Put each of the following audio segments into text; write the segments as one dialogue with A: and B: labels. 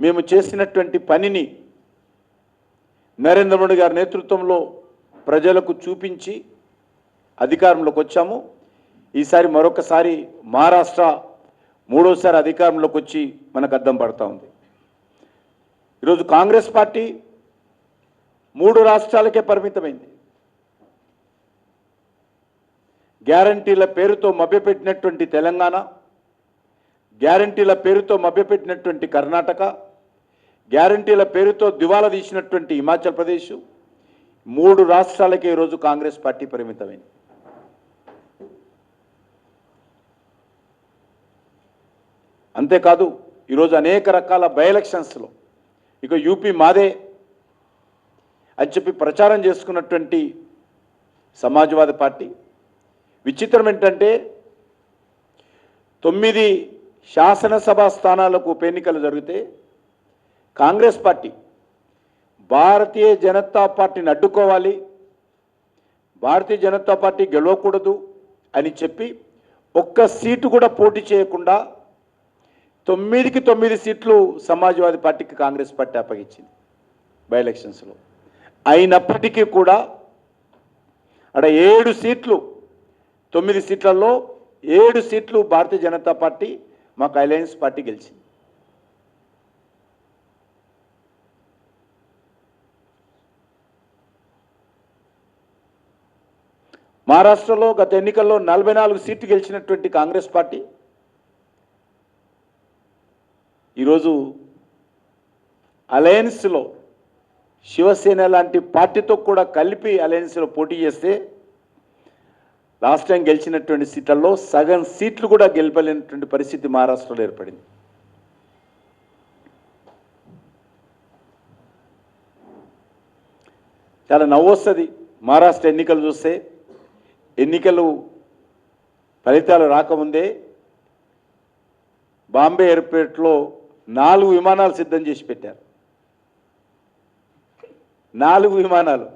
A: మేము చేసినటువంటి పనిని నరేంద్ర మోడీ గారి నేతృత్వంలో ప్రజలకు చూపించి అధికారంలోకి వచ్చాము. ఈసారి మరొకసారి మహారాష్ట్ర మూడోసారి అధికారంలోకి వచ్చి మనకు అద్దం పడతా ఉంది. ఈరోజు కాంగ్రెస్ పార్టీ 3 రాష్ట్రాలకే పరిమితమైంది. గ్యారంటీల పేరుతో మభ్యపెట్టినటువంటి తెలంగాణ, గ్యారంటీల పేరుతో మభ్యపెట్టినటువంటి కర్ణాటక, గ్యారంటీల పేరుతో దివాలా తీసినటువంటి హిమాచల్ ప్రదేశ్, 3 రాష్ట్రాలకే ఈరోజు కాంగ్రెస్ పార్టీ పరిమితమైంది. అంతేకాదు ఈరోజు అనేక రకాల బై ఎలక్షన్స్లో ఇక యూపీ మాదే అని చెప్పి ప్రచారం చేసుకున్నటువంటి సమాజ్వాదీ పార్టీ, విచిత్రం ఏంటంటే 9 శాసనసభ స్థానాలకు ఉప ఎన్నికలు జరిగితే కాంగ్రెస్ పార్టీ భారతీయ జనతా పార్టీని అడ్డుకోవాలి, భారతీయ జనతా పార్టీ గెలవకూడదు అని చెప్పి ఒక్క సీటు కూడా పోటీ చేయకుండా 9కి 9 సీట్లు సమాజ్వాదీ పార్టీకి కాంగ్రెస్ పార్టీ అప్పగించింది బై ఎలక్షన్స్లో. అయినప్పటికీ కూడా అక్కడ 7 సీట్లు, 9 సీట్లలో 7 సీట్లు భారతీయ జనతా పార్టీ మాకు అలయన్స్ పార్టీ గెలిచింది. మహారాష్ట్రలో గత ఎన్నికల్లో 44 సీట్లు గెలిచినటువంటి కాంగ్రెస్ పార్టీ ఈరోజు అలయన్స్లో శివసేన లాంటి పార్టీతో కూడా కలిపి అలయన్స్లో పోటీ చేస్తే లాస్ట్ టైం గెలిచినటువంటి సీట్లలో సగం సీట్లు కూడా గెలపలేనటువంటి పరిస్థితి మహారాష్ట్రలో ఏర్పడింది. చాలా నవ్వొస్తుంది మహారాష్ట్ర ఎన్నికలు చూస్తే. ఎన్నికలు ఫలితాలు రాకముందే బాంబే ఎయిర్పోర్ట్లో 4 విమానాలు సిద్ధం చేసి పెట్టారు. 4 విమానాలు,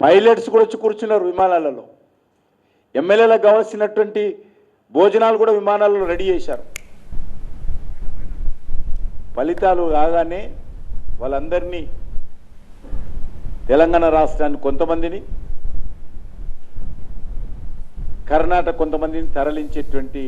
A: పైలట్స్ కూడా వచ్చి కూర్చున్నారు విమానాలలో. ఎమ్మెల్యేలకు కావాల్సినటువంటి భోజనాలు కూడా విమానాలలో రెడీ చేశారు. ఫలితాలు రాగానే వాళ్ళందరినీ, తెలంగాణ రాష్ట్రాన్ని కొంతమందిని, కర్ణాటక కొంతమందిని తరలించేటువంటి